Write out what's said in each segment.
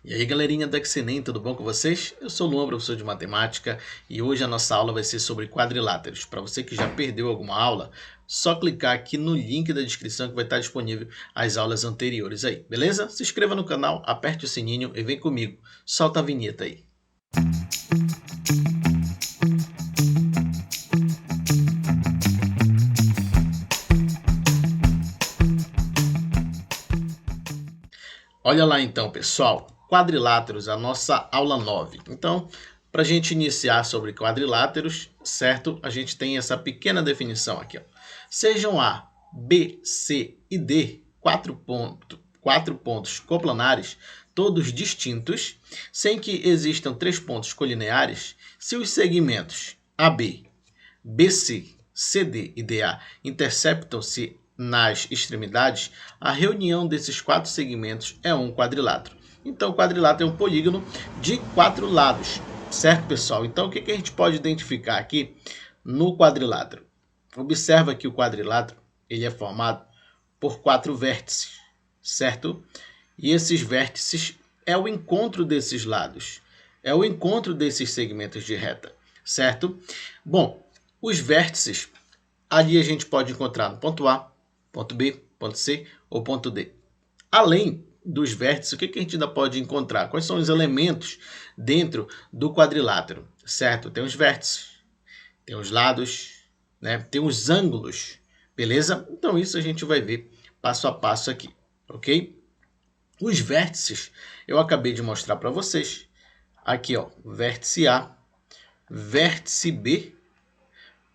E aí galerinha do Xenem, tudo bom com vocês? Eu sou o Luan, professor de matemática, e hoje a nossa aula vai ser sobre quadriláteros. Para você que já perdeu alguma aula, só clicar aqui no link da descrição que vai estar disponível as aulas anteriores aí, beleza? Se inscreva no canal, aperte o sininho e vem comigo. Solta a vinheta aí. Olha lá então, pessoal, quadriláteros, a nossa aula 9. Então, para a gente iniciar sobre quadriláteros, certo? A gente tem essa pequena definição aqui. Ó. Sejam A, B, C e D quatro pontos coplanares, todos distintos, sem que existam 3 pontos colineares, se os segmentos AB, BC, CD e DA interceptam-se nas extremidades, a reunião desses 4 segmentos é um quadrilátero. Então, o quadrilátero é um polígono de 4 lados, certo, pessoal? Então, o que a gente pode identificar aqui no quadrilátero? Observa que o quadrilátero ele é formado por 4 vértices, certo? E esses vértices é o encontro desses lados, é o encontro desses segmentos de reta, certo? Bom, os vértices, ali a gente pode encontrar no ponto A, ponto B, ponto C ou ponto D. Além dos vértices, o que a gente ainda pode encontrar? Quais são os elementos dentro do quadrilátero? Certo? Tem os vértices, tem os lados, né? Tem os ângulos, beleza? Então isso a gente vai ver passo a passo aqui, ok? Os vértices eu acabei de mostrar para vocês. Aqui, ó, vértice A, vértice B,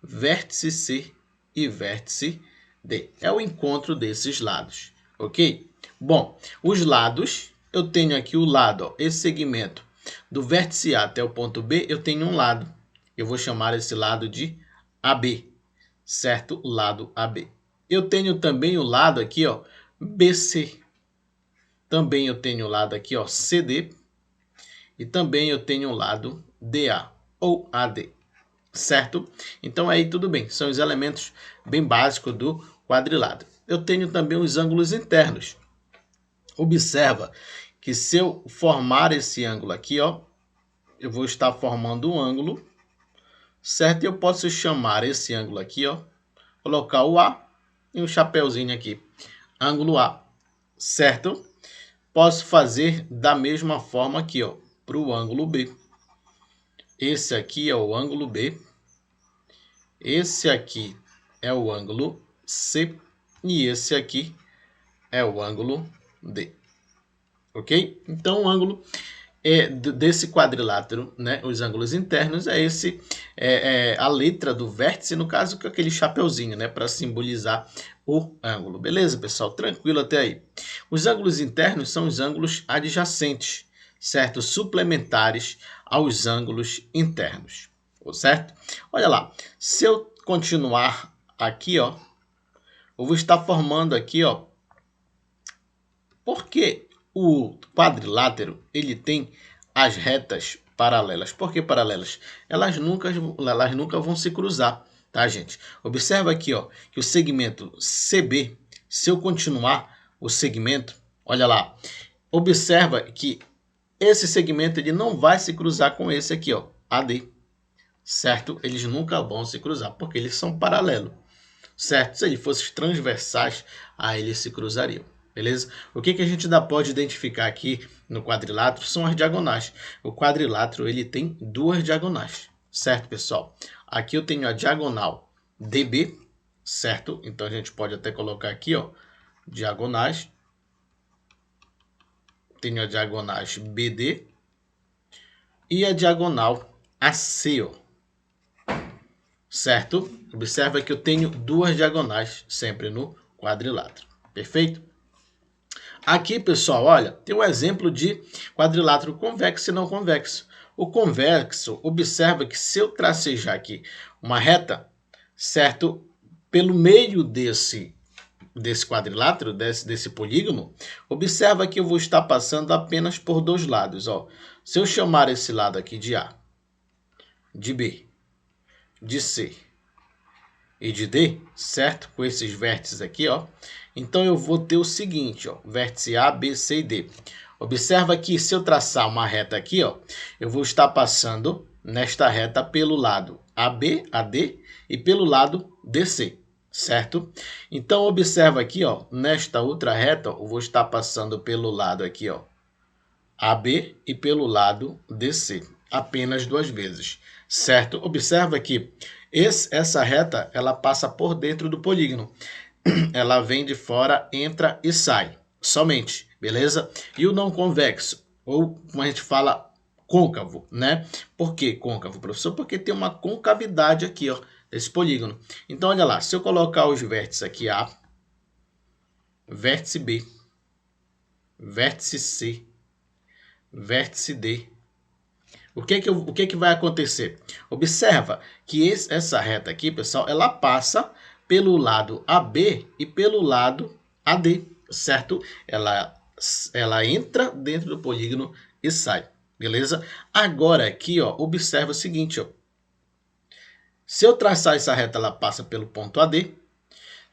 vértice C e vértice D. É o encontro desses lados, ok? Bom, os lados, eu tenho aqui o lado, ó, esse segmento do vértice A até o ponto B, eu tenho um lado. Eu vou chamar esse lado de AB, certo? O lado AB. Eu tenho também o lado aqui, ó, BC. Também eu tenho o lado aqui, ó, CD. E também eu tenho o lado DA ou AD. Certo? Então aí tudo bem, são os elementos bem básicos do quadrilátero. Eu tenho também os ângulos internos. Observa que se eu formar esse ângulo aqui, ó, eu vou estar formando um ângulo, certo? E eu posso chamar esse ângulo aqui, ó, colocar o A e um chapéuzinho aqui, ângulo A, certo? Posso fazer da mesma forma aqui, ó, para o ângulo B. Esse aqui é o ângulo B. Esse aqui é o ângulo C e esse aqui é o ângulo D. Ok? Então, o ângulo desse quadrilátero, né, os ângulos internos, é esse, a letra do vértice, no caso, com aquele chapeuzinho, né, para simbolizar o ângulo. Beleza, pessoal? Tranquilo até aí. Os ângulos internos são os ângulos adjacentes, certo? Suplementares aos ângulos internos. Certo? Olha lá, se eu continuar aqui, ó, eu vou estar formando aqui, ó, porque o quadrilátero ele tem as retas paralelas. Por que paralelas? Elas nunca vão se cruzar, tá, gente? Observa aqui, ó, que o segmento CB, se eu continuar o segmento, olha lá, observa que esse segmento ele não vai se cruzar com esse aqui, ó, AD. Certo? Eles nunca vão se cruzar, porque eles são paralelos, certo? Se eles fossem transversais, aí eles se cruzariam, beleza? O que a gente ainda pode identificar aqui no quadrilátero são as diagonais. O quadrilátero, ele tem 2 diagonais, certo, pessoal? Aqui eu tenho a diagonal DB, certo? Então, a gente pode até colocar aqui, ó, diagonais. Tenho a diagonais BD e a diagonal AC, ó. Certo? Observa que eu tenho 2 diagonais sempre no quadrilátero. Perfeito? Aqui, pessoal, olha, tem um exemplo de quadrilátero convexo e não convexo. O convexo, observa que se eu tracejar aqui uma reta, certo? Pelo meio desse quadrilátero, desse polígono, observa que eu vou estar passando apenas por 2 lados. Ó. Se eu chamar esse lado aqui de A, de B, de C e de D, certo? Com esses vértices aqui, ó. Então, eu vou ter o seguinte, ó. Vértice A, B, C e D. Observa que se eu traçar uma reta aqui, ó, eu vou estar passando nesta reta pelo lado AB, AD e pelo lado DC, certo? Então, observa aqui, ó, nesta outra reta, eu vou estar passando pelo lado aqui, ó, AB e pelo lado DC, apenas 2 vezes, certo? Observa que essa reta, ela passa por dentro do polígono. Ela vem de fora, entra e sai, somente, beleza? E o não convexo, ou como a gente fala, côncavo, né? Por que côncavo, professor? Porque tem uma concavidade aqui, ó, desse polígono. Então, olha lá, se eu colocar os vértices aqui A, vértice B, vértice C, vértice D, o que vai acontecer? Observa que essa reta aqui, pessoal, ela passa pelo lado AB e pelo lado AD, certo? Ela entra dentro do polígono e sai, beleza? Agora aqui, ó, observa o seguinte, ó. Se eu traçar essa reta, ela passa pelo ponto AD,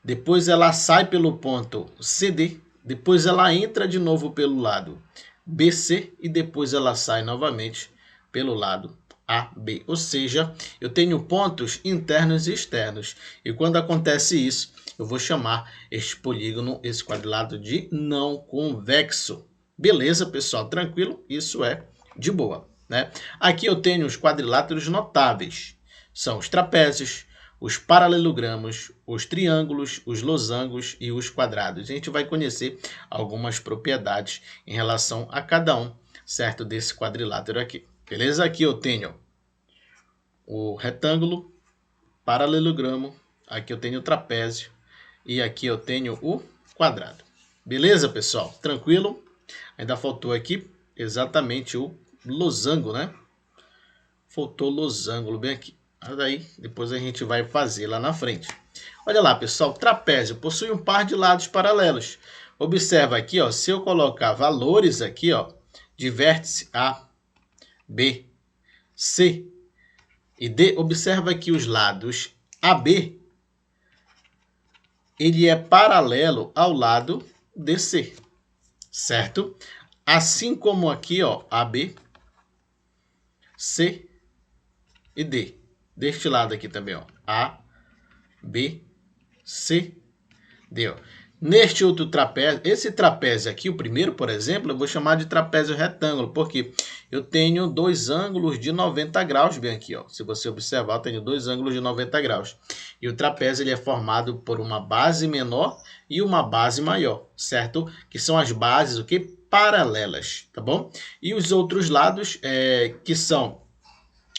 depois ela sai pelo ponto CD, depois ela entra de novo pelo lado BC e depois ela sai novamente pelo lado AB. Ou seja, eu tenho pontos internos e externos. E quando acontece isso, eu vou chamar este polígono, esse quadrilátero, de não convexo. Beleza, pessoal? Tranquilo? Isso é de boa, né? Aqui eu tenho os quadriláteros notáveis. São os trapézios, os paralelogramos, os triângulos, os losangos e os quadrados. A gente vai conhecer algumas propriedades em relação a cada um, certo, desse quadrilátero aqui. Beleza? Aqui eu tenho o retângulo, paralelogramo, aqui eu tenho o trapézio e aqui eu tenho o quadrado. Beleza, pessoal? Tranquilo? Ainda faltou aqui exatamente o losango, né? Faltou losango bem aqui. Mas aí depois a gente vai fazer lá na frente. Olha lá, pessoal, trapézio possui um par de lados paralelos. Observa aqui, ó, se eu colocar valores aqui, ó, de vértice A, B, C e D, observa que os lados AB, ele é paralelo ao lado DC, certo? Assim como aqui, ó, AB, C e D. Deste lado aqui também, ó, A, B, C, D, ó. Neste outro trapézio, esse trapézio aqui, o primeiro, por exemplo, eu vou chamar de trapézio retângulo, porque eu tenho dois ângulos de 90 graus bem aqui, ó. Se você observar, eu tenho dois ângulos de 90 graus. E o trapézio ele é formado por uma base menor e uma base maior, certo? Que são as bases, o que? Paralelas, tá bom? E os outros lados, que são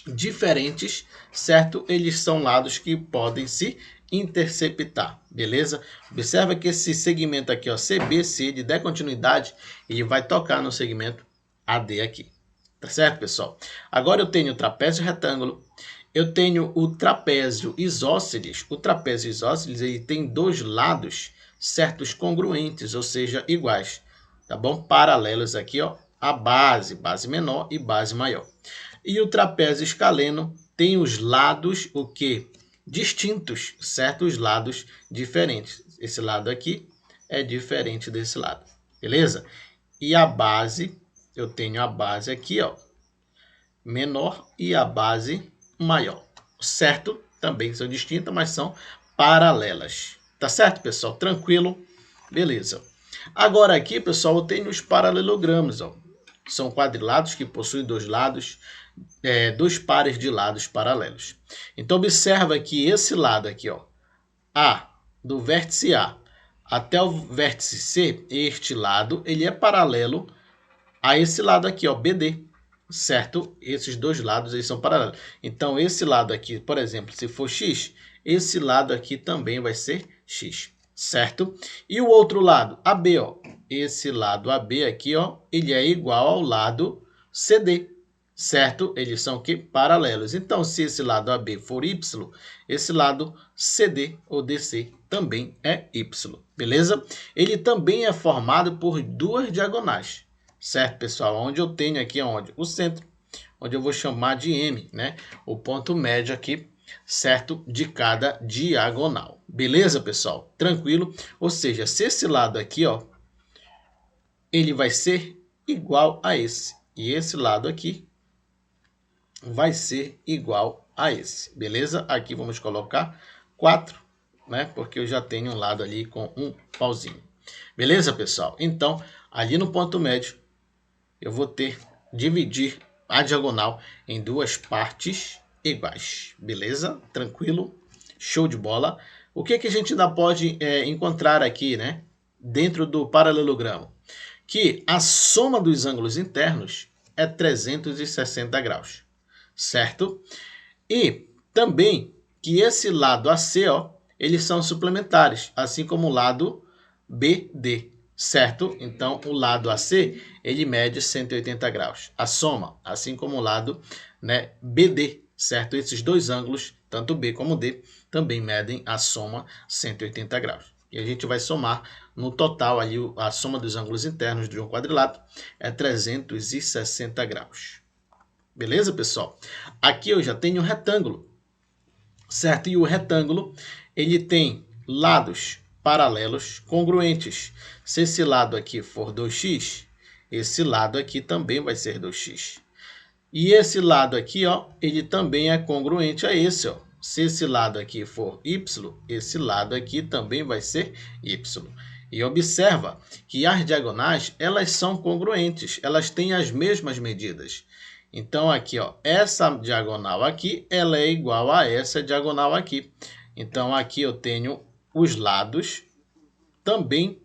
diferentes, certo? Eles são lados que podem se interceptar, beleza? Observa que esse segmento aqui, ó, CBC de der continuidade, ele vai tocar no segmento AD aqui, tá certo, pessoal? Agora eu tenho o trapézio retângulo, eu tenho o trapézio isósceles. O trapézio isósceles ele tem dois lados certos congruentes, ou seja, iguais, tá bom? Paralelos aqui, ó, a base menor e base maior. E o trapézio escaleno tem os lados, o que? Distintos, certos lados diferentes. Esse lado aqui é diferente desse lado, beleza? E a base, eu tenho a base aqui, ó, menor e a base maior, certo? Também são distintas, mas são paralelas. Tá certo, pessoal? Tranquilo? Beleza. Agora aqui, pessoal, eu tenho os paralelogramos, ó. São quadriláteros que possuem dois lados, dois pares de lados paralelos. Então, observa que esse lado aqui, ó, A, do vértice A até o vértice C, este lado, ele é paralelo a esse lado aqui, ó, BD, certo? Esses dois lados eles são paralelos. Então, esse lado aqui, por exemplo, se for X, esse lado aqui também vai ser X, certo? E o outro lado, AB, ó, esse lado AB aqui, ó, ele é igual ao lado CD, certo? Eles são que paralelos. Então, se esse lado AB for Y, esse lado CD ou DC também é Y, beleza? Ele também é formado por duas diagonais, certo, pessoal? Onde eu tenho aqui onde? O centro, onde eu vou chamar de M, né? O ponto médio aqui, certo? De cada diagonal. Beleza, pessoal? Tranquilo? Ou seja, se esse lado aqui, ó, ele vai ser igual a esse. E esse lado aqui vai ser igual a esse, beleza? Aqui vamos colocar 4, né? Porque eu já tenho um lado ali com um pauzinho. Beleza, pessoal? Então, ali no ponto médio, eu vou dividir a diagonal em duas partes iguais. Beleza? Tranquilo? Show de bola. O que a gente ainda pode encontrar aqui, né? Dentro do paralelogramo? Que a soma dos ângulos internos é 360 graus. Certo? E também que esse lado AC, ó, eles são suplementares, assim como o lado BD, certo? Então, o lado AC, ele mede 180 graus. A soma, assim como o lado, né, BD, certo? Esses dois ângulos, tanto B como D, também medem a soma 180 graus. E a gente vai somar no total ali, a soma dos ângulos internos de um quadrilátero é 360 graus. Beleza, pessoal? Aqui eu já tenho um retângulo, certo? E o retângulo, ele tem lados paralelos congruentes. Se esse lado aqui for 2x, esse lado aqui também vai ser 2x. E esse lado aqui, ó, ele também é congruente a esse, ó. Se esse lado aqui for y, esse lado aqui também vai ser y. E observa que as diagonais, elas são congruentes, elas têm as mesmas medidas. Então, aqui, ó, essa diagonal aqui, ela é igual a essa diagonal aqui. Então, aqui eu tenho os lados também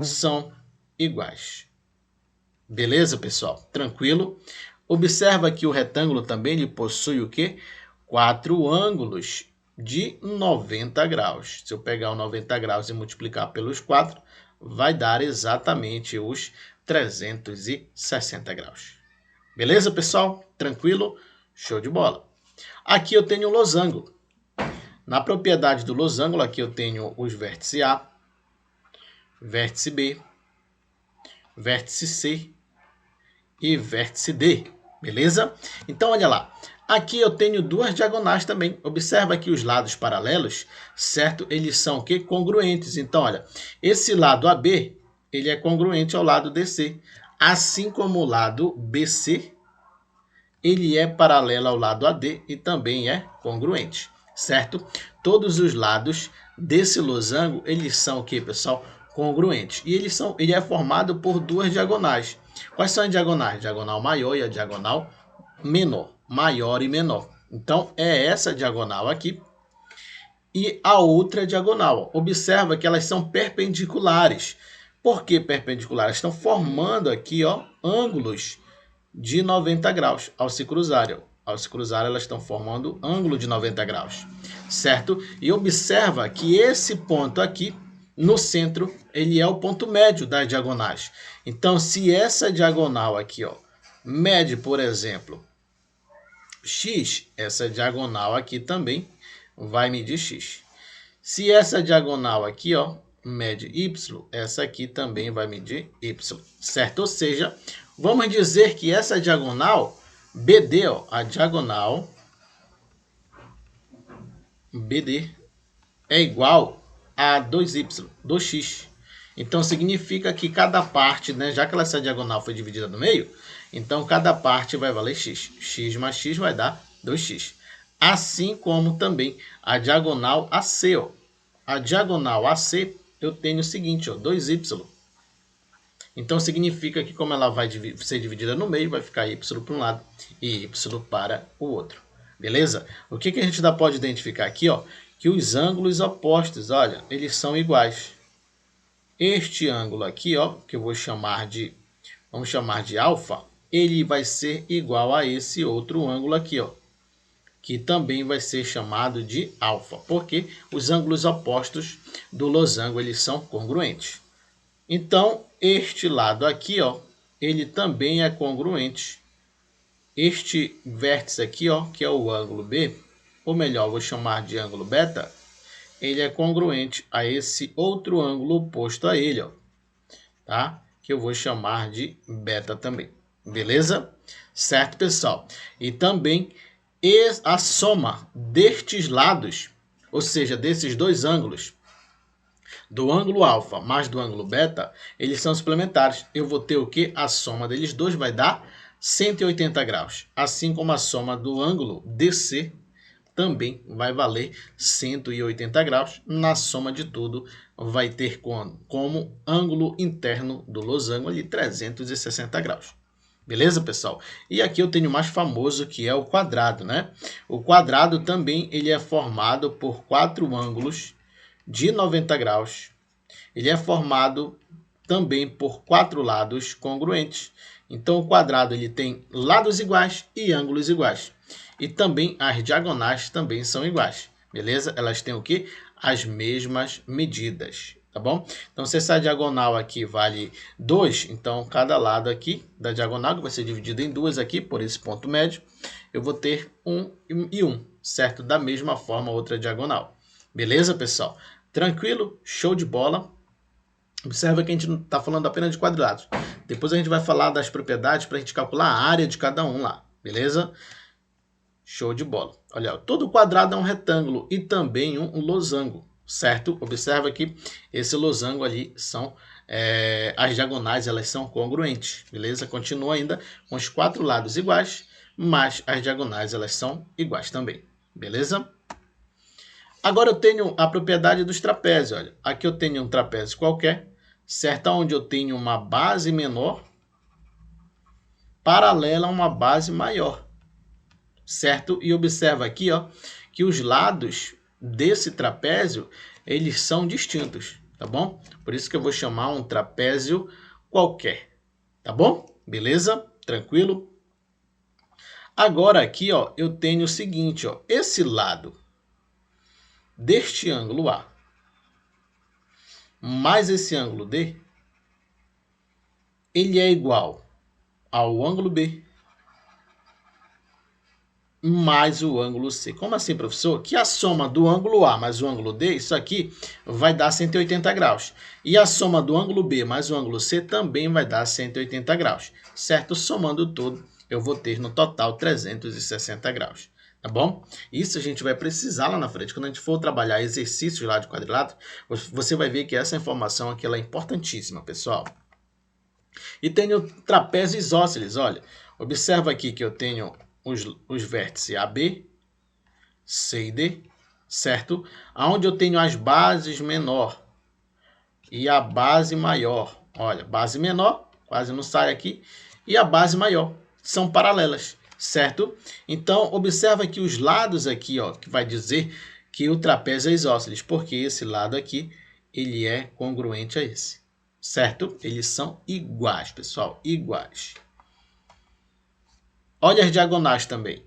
são iguais. Beleza, pessoal? Tranquilo? Observa que o retângulo também ele possui o quê? 4 ângulos de 90 graus. Se eu pegar o 90 graus e multiplicar pelos 4, vai dar exatamente os 360 graus. Beleza, pessoal? Tranquilo? Show de bola. Aqui eu tenho o losango. Na propriedade do losango, aqui eu tenho os vértices A, vértice B, vértice C e vértice D. Beleza? Então, olha lá. Aqui eu tenho duas diagonais também. Observa que os lados paralelos, certo? Eles são o quê? Congruentes. Então, olha, esse lado AB, ele é congruente ao lado DC. Assim como o lado BC, ele é paralelo ao lado AD e também é congruente, certo? Todos os lados desse losango, eles são o que, pessoal? Congruentes. E ele é formado por duas diagonais. Quais são as diagonais? Diagonal maior e a diagonal menor. Maior e menor. Então, é essa diagonal aqui e a outra diagonal. Observa que elas são perpendiculares. Por que perpendiculares? Estão formando aqui, ó, ângulos de 90 graus ao se cruzarem. Ao se cruzarem, elas estão formando ângulo de 90 graus, certo? E observa que esse ponto aqui, no centro, ele é o ponto médio das diagonais. Então, se essa diagonal aqui, ó, mede, por exemplo, x, essa diagonal aqui também vai medir x. Se essa diagonal aqui, ó, mede y, essa aqui também vai medir y, certo? Ou seja, vamos dizer que essa diagonal BD, ó, a diagonal BD é igual a 2y, 2x. Então, significa que cada parte, né, já que essa diagonal foi dividida no meio, então cada parte vai valer x. X mais x vai dar 2x. Assim como também a diagonal AC, ó. A diagonal AC, eu tenho o seguinte, ó, 2y. Então, significa que como ela vai ser dividida no meio, vai ficar y para um lado e y para o outro. Beleza? O que a gente ainda pode identificar aqui, ó? Que os ângulos opostos, olha, eles são iguais. Este ângulo aqui, ó, que eu vou chamar de, vamos chamar de alfa, ele vai ser igual a esse outro ângulo aqui, ó, que também vai ser chamado de alfa, porque os ângulos opostos do losango, eles são congruentes. Então, este lado aqui, ó, ele também é congruente. Este vértice aqui, ó, que é o ângulo B, ou melhor, vou chamar de ângulo beta, ele é congruente a esse outro ângulo oposto a ele, ó, tá? Que eu vou chamar de beta também. Beleza? Certo, pessoal? E também a soma destes lados, ou seja, desses dois ângulos, do ângulo alfa mais do ângulo beta, eles são suplementares. Eu vou ter o que? A soma deles dois vai dar 180 graus. Assim como a soma do ângulo DC também vai valer 180 graus. Na soma de tudo, vai ter como ângulo interno do losango ali 360 graus. Beleza, pessoal? E aqui eu tenho o mais famoso, que é o quadrado, né? O quadrado também ele é formado por 4 ângulos de 90 graus. Ele é formado também por 4 lados congruentes. Então, o quadrado ele tem lados iguais e ângulos iguais. E também as diagonais também são iguais. Beleza? Elas têm o quê? As mesmas medidas. Tá bom? Então, se essa diagonal aqui vale 2, então cada lado aqui da diagonal, que vai ser dividido em duas aqui, por esse ponto médio, eu vou ter 1 e 1, certo? Da mesma forma, outra diagonal. Beleza, pessoal? Tranquilo? Show de bola? Observa que a gente não está falando apenas de quadrilados. Depois a gente vai falar das propriedades para a gente calcular a área de cada um lá. Beleza? Show de bola. Olha, todo quadrado é um retângulo e também um losango. Certo? Observa que esse losango ali são as diagonais, elas são congruentes, beleza? Continua ainda com os 4 lados iguais, mas as diagonais elas são iguais também, beleza? Agora eu tenho a propriedade dos trapézios, olha. Aqui eu tenho um trapézio qualquer, certo? Onde eu tenho uma base menor paralela a uma base maior, certo? E observa aqui, ó, que os lados desse trapézio, eles são distintos, tá bom? Por isso que eu vou chamar um trapézio qualquer, tá bom? Beleza? Tranquilo? Agora aqui, ó, eu tenho o seguinte, ó, esse lado deste ângulo A mais esse ângulo D, ele é igual ao ângulo B mais o ângulo C. Como assim, professor? Que a soma do ângulo A mais o ângulo D, isso aqui vai dar 180 graus. E a soma do ângulo B mais o ângulo C também vai dar 180 graus. Certo? Somando tudo, eu vou ter no total 360 graus. Tá bom? Isso a gente vai precisar lá na frente. Quando a gente for trabalhar exercícios lá de quadrilátero, você vai ver que essa informação aqui ela é importantíssima, pessoal. E tenho trapézio isósceles, olha. Observa aqui que eu tenho os vértices AB, C e D, certo? Onde eu tenho as bases menor e a base maior. Olha, base menor, quase não sai aqui, e a base maior. São paralelas, certo? Então, observa que os lados aqui, ó, que vai dizer que o trapézio é isósceles, porque esse lado aqui, ele é congruente a esse, certo? Eles são iguais, pessoal, iguais. Olha as diagonais também.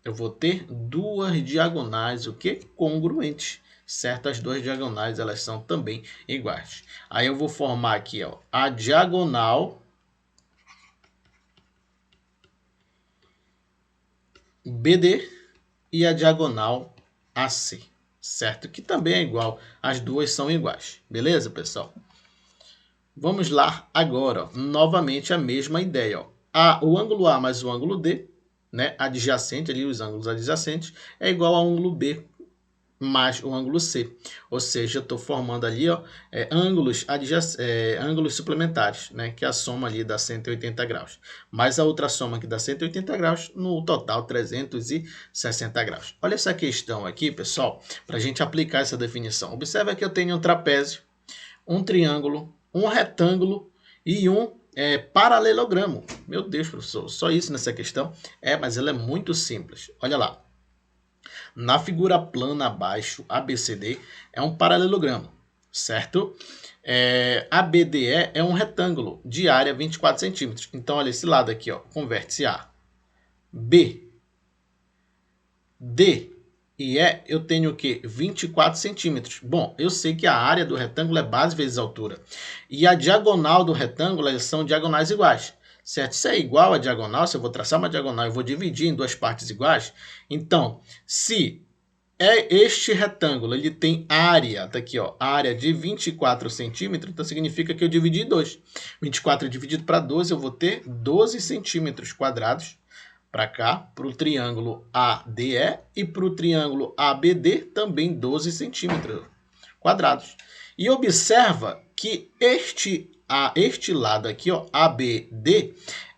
Eu vou ter duas diagonais, o que? Congruentes, certo? As duas diagonais, elas são também iguais. Aí eu vou formar aqui, ó, a diagonal BD e a diagonal AC, certo? Que também é igual. As duas são iguais. Beleza, pessoal? Vamos lá agora, ó, novamente a mesma ideia, ó. O ângulo A mais o ângulo D, né, adjacente ali, os ângulos adjacentes, é igual ao ângulo B mais o ângulo C. Ou seja, eu estou formando ali, ó, ângulos suplementares, né, que a soma ali dá 180 graus. Mais a outra soma que dá 180 graus, no total 360 graus. Olha essa questão aqui, pessoal, para a gente aplicar essa definição. Observa que eu tenho um trapézio, um triângulo, um retângulo e um paralelogramo. Meu Deus, professor, só isso nessa questão? Mas ela é muito simples. Olha lá. Na figura plana abaixo, ABCD é um paralelogramo, certo? ABDE é um retângulo de área 24 centímetros. Então, olha esse lado aqui, ó, com vértice A. B, D e E, eu tenho o quê? 24 centímetros. Bom, eu sei que a área do retângulo é base vezes altura. E a diagonal do retângulo, elas são diagonais iguais. Certo? Se é igual a diagonal, se eu vou traçar uma diagonal e vou dividir em duas partes iguais, então, se este retângulo, ele tem área, tá aqui, ó, área de 24 centímetros, então significa que eu dividi em 2. 24 dividido para 12, eu vou ter 12 centímetros quadrados para cá, para o triângulo ADE e para o triângulo ABD, também 12 centímetros quadrados. E observa que este lado aqui, ó, ABD,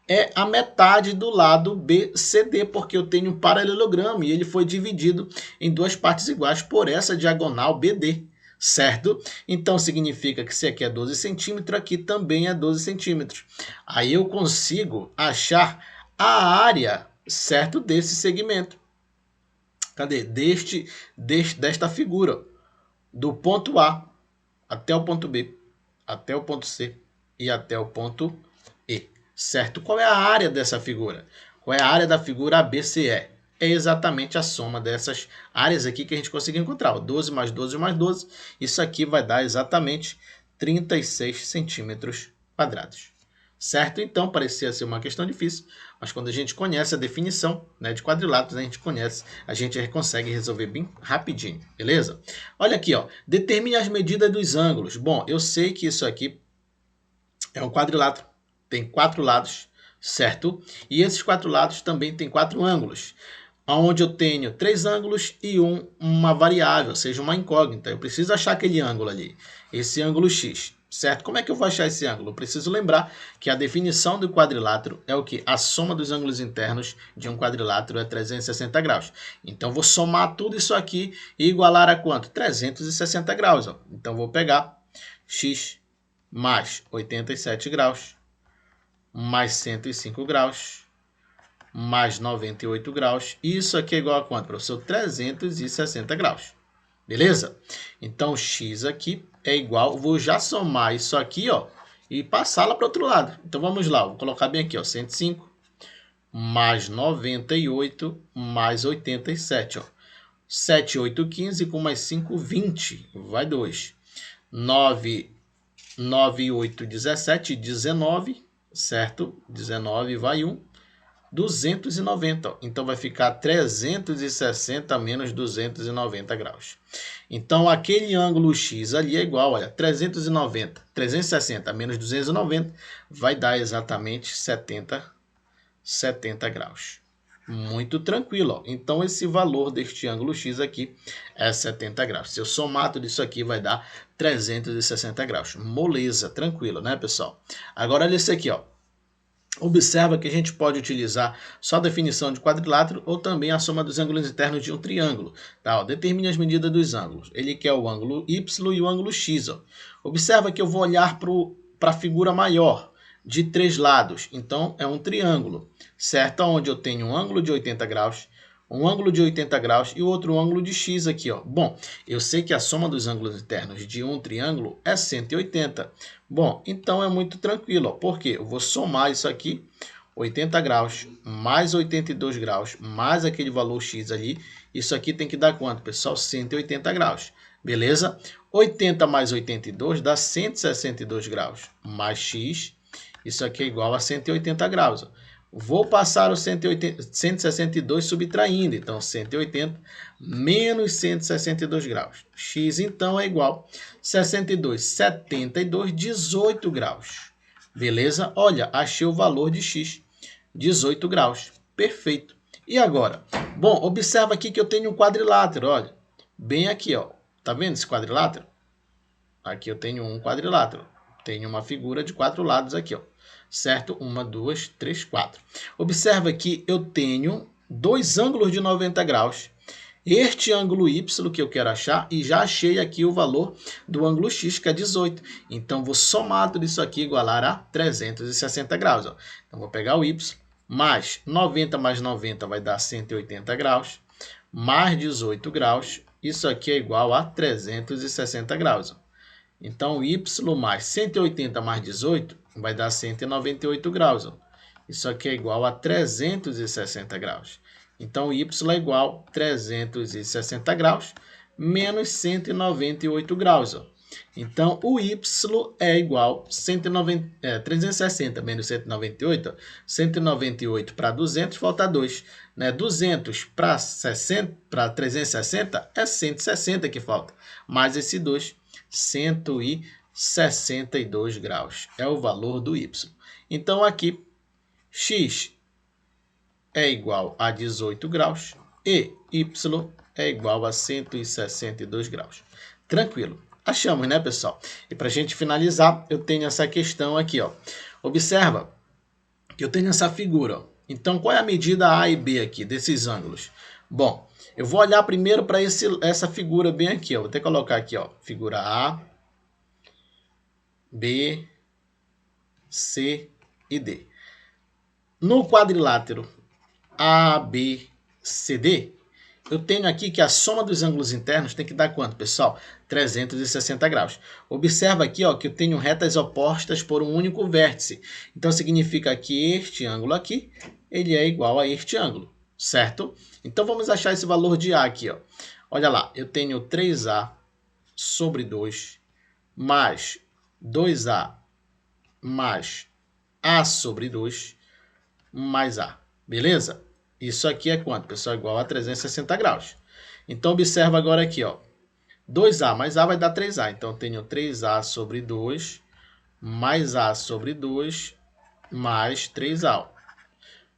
é a metade do lado BCD, porque eu tenho um paralelogramo e ele foi dividido em duas partes iguais por essa diagonal BD, certo? Então significa que se aqui é 12 centímetros, aqui também é 12 centímetros. Aí eu consigo achar a área, certo, desse segmento. Cadê? Desta figura, do ponto A até o ponto B, até o ponto C e até o ponto E, certo? Qual é a área dessa figura? Qual é a área da figura ABCE? É exatamente a soma dessas áreas aqui que a gente conseguiu encontrar. 12 mais 12 mais 12, isso aqui vai dar exatamente 36 centímetros quadrados. Certo? Então, parecia ser uma questão difícil, mas quando a gente conhece a definição, né, de quadriláteros, a gente consegue resolver bem rapidinho, beleza? Olha aqui, ó, determine as medidas dos ângulos. Bom, eu sei que isso aqui é um quadrilátero, tem 4 lados, certo? E esses 4 lados também têm 4 ângulos, onde eu tenho 3 ângulos e uma variável, ou seja, uma incógnita. Eu preciso achar aquele ângulo ali, esse ângulo X. Certo? Como é que eu vou achar esse ângulo? Eu preciso lembrar que a definição do quadrilátero é o que? A soma dos ângulos internos de um quadrilátero é 360 graus. Então, vou somar tudo isso aqui e igualar a quanto? 360 graus. Ó. Então, vou pegar x mais 87 graus, mais 105 graus, mais 98 graus. Isso aqui é igual a quanto, professor? 360 graus. Beleza? Então, x aqui é igual, vou já somar isso aqui, ó, e passar lá para o outro lado. Então, vamos lá, vou colocar bem aqui, ó, 105 mais 98 mais 87, ó. 7, 8, 15, com mais 5, 20, vai 2. 9, 8, 17, 19, certo? 19 vai 1. 290, então vai ficar 360 menos 290 graus. Então, aquele ângulo X ali é igual, olha, 360 menos 290 vai dar exatamente 70 graus. Muito tranquilo, ó. Então, esse valor deste ângulo X aqui é 70 graus. Se eu somar tudo isso aqui, vai dar 360 graus. Moleza, tranquilo, né, pessoal? Agora, olha esse aqui, ó. Observa que a gente pode utilizar só a definição de quadrilátero ou também a soma dos ângulos internos de um triângulo. Tá? Ó, determine as medidas dos ângulos. Ele quer o ângulo Y e o ângulo X. Ó. Observa que eu vou olhar para a figura maior, de 3 lados. Então, é um triângulo, certo? Onde eu tenho um ângulo de 80 graus, um ângulo de 80 graus e outro ângulo de X aqui, ó. Bom, eu sei que a soma dos ângulos internos de um triângulo é 180. Bom, então é muito tranquilo, ó. Por quê? Eu vou somar isso aqui, 80 graus mais 82 graus, mais aquele valor X ali. Isso aqui tem que dar quanto, pessoal? 180 graus. Beleza? 80 mais 82 dá 162 graus, mais X. Isso aqui é igual a 180 graus, ó. Vou passar o 162 subtraindo, então 180 menos 162 graus. X, então, é igual a 62, 72, 18 graus. Beleza? Olha, achei o valor de X, 18 graus. Perfeito. E agora? Bom, observa aqui que eu tenho um quadrilátero, olha. Bem aqui, ó. Tá vendo esse quadrilátero? Aqui eu tenho um quadrilátero. Tenho uma figura de 4 lados aqui, ó. Certo? 1, 2, 3, 4. Observa que eu tenho 2 ângulos de 90 graus. Este ângulo Y que eu quero achar, e já achei aqui o valor do ângulo X, que é 18. Então, vou somar tudo isso aqui igualar a 360 graus. Ó. Então, vou pegar o Y, mais 90 vai dar 180 graus, mais 18 graus. Isso aqui é igual a 360 graus. Ó. Então, y mais 180 mais 18 vai dar 198 graus. Ó. Isso aqui é igual a 360 graus. Então, y é igual a 360 graus menos 198 graus. Ó. Então, o y é igual a 360 menos 198. Ó. 198 para 200, falta 2. Né? 200 para 360 é 160 que falta. Mais esse 2. 162 graus é o valor do y. Então, aqui, x é igual a 18 graus e y é igual a 162 graus. Tranquilo. achamos, né, pessoal? E para a gente finalizar, eu tenho essa questão aqui, ó. Observa que eu tenho essa figura, ó. Então, qual é a medida A e B aqui, desses ângulos? Bom, eu vou olhar primeiro para essa figura bem aqui, ó. Vou até colocar aqui, ó, figura A, B, C e D. No quadrilátero ABCD, eu tenho aqui que a soma dos ângulos internos tem que dar quanto, pessoal? 360 graus. Observa aqui, ó, que eu tenho retas opostas por um único vértice. Então, significa que este ângulo aqui, ele é igual a este ângulo, certo? Então, vamos achar esse valor de A aqui, ó. Olha lá, eu tenho 3A sobre 2 mais 2A mais A sobre 2 mais A. Beleza? Isso aqui é quanto, pessoal? Igual a 360 graus. Então, observa agora aqui, ó. 2A mais A vai dar 3A. Então, eu tenho 3A sobre 2 mais A sobre 2 mais 3A.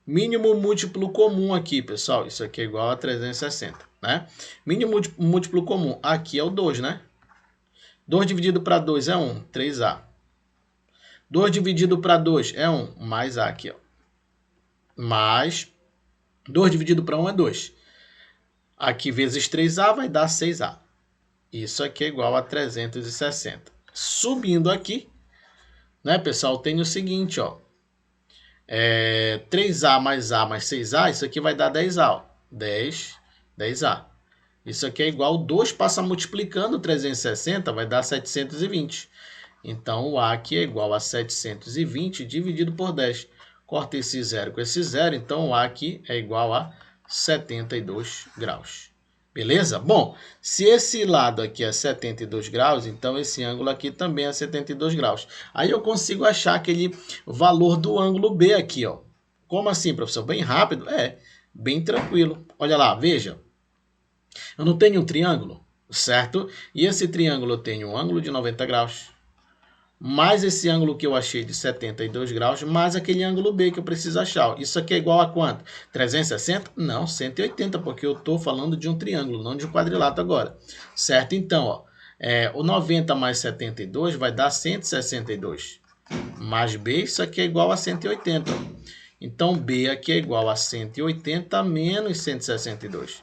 Mínimo múltiplo comum aqui, pessoal. Isso aqui é igual a 360, né? Mínimo múltiplo comum. Aqui é o 2, né? 2 dividido para 2 é 1, 3A. 2 dividido para 2 é 1, mais A aqui, ó. Mais 2 dividido para 1 é 2. Aqui vezes 3A vai dar 6A. Isso aqui é igual a 360. Subindo aqui, né, pessoal, tem o seguinte, ó. 3A mais 6A, isso aqui vai dar 10A, ó. 10A. Isso aqui é igual, 2 passa multiplicando 360, vai dar 720. Então, o A aqui é igual a 720 dividido por 10. Corta esse zero com esse zero, então o A aqui é igual a 72 graus. Beleza? Bom, se esse lado aqui é 72 graus, então esse ângulo aqui também é 72 graus. Aí eu consigo achar aquele valor do ângulo B aqui, ó. Como assim, professor? Bem rápido? Bem tranquilo. Olha lá, veja. Eu não tenho um triângulo, certo? E esse triângulo tem um ângulo de 90 graus, mais esse ângulo que eu achei de 72 graus, mais aquele ângulo B que eu preciso achar. Isso aqui é igual a quanto? 360? Não, 180, porque eu estou falando de um triângulo, não de um quadrilátero agora. Certo? Então, ó, o 90 mais 72 vai dar 162. Mais B, isso aqui é igual a 180. Então, B aqui é igual a 180 menos 162.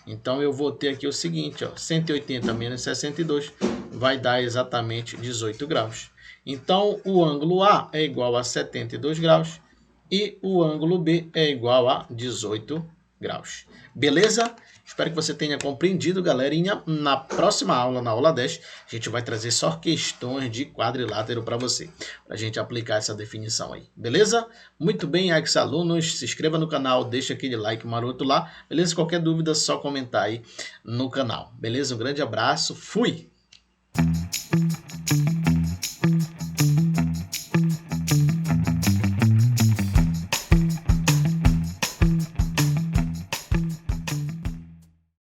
Então, eu vou ter aqui o seguinte, ó, 180 menos 62 vai dar exatamente 18 graus. Então, o ângulo A é igual a 72 graus e o ângulo B é igual a 18 graus. Beleza? Espero que você tenha compreendido, galerinha. Na próxima aula, na aula 10, a gente vai trazer só questões de quadrilátero para você, para a gente aplicar essa definição aí. Beleza? Muito bem, ex-alunos, se inscreva no canal, deixa aquele like maroto lá. Beleza? Qualquer dúvida, só comentar aí no canal. Beleza? Um grande abraço. Fui!